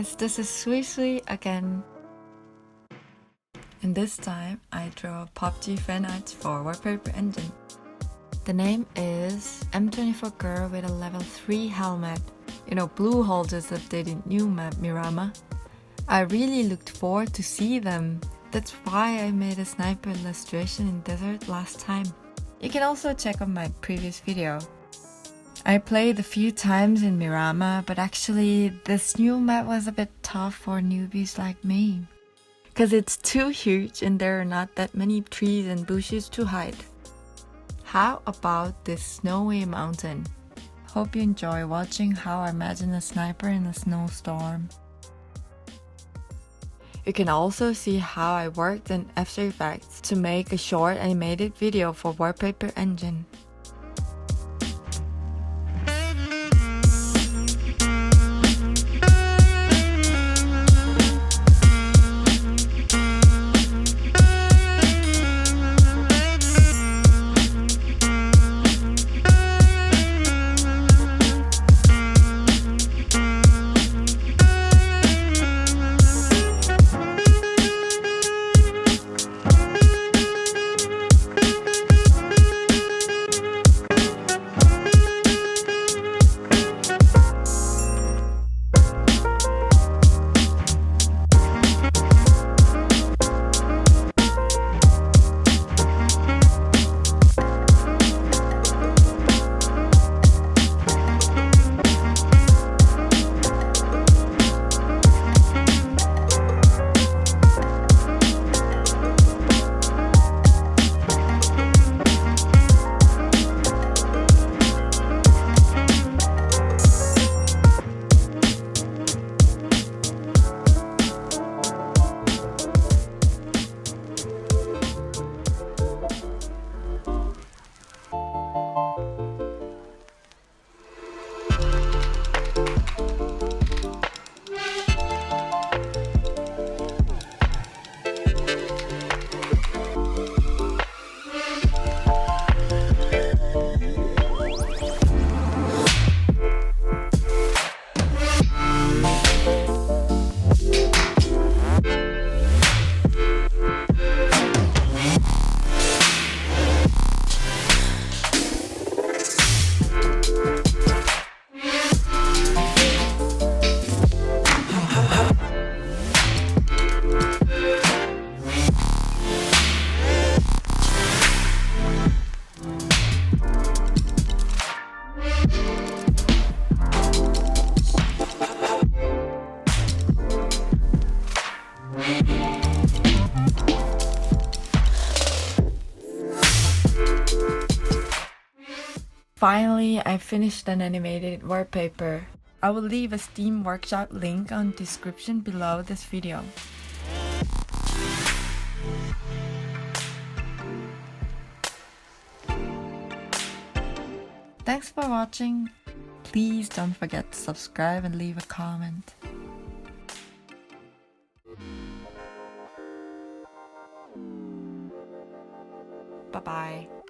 guys, this is SUISUI again. And this time I draw PUBG fan art for Wallpaper Engine. The name is M24 girl with a level 3 helmet. You know, Blue Hole just updated new map Miramar. I really looked forward to see them. That's why I made a sniper illustration in desert last time. You can also check out my previous video. I played a few times in Miramar, but actually this new map was a bit tough for newbies like me. Cause it's too huge and there are not that many trees and bushes to hide. How about this snowy mountain? Hope you enjoy watching how I imagine a sniper in a snowstorm. You can also see how I worked in After Effects to make a short animated video for Wallpaper Engine. Finally, I finished an animated wallpaper. I will leave a Steam Workshop link on the description below this video. Thanks for watching. Please don't forget to subscribe and leave a comment. Bye bye.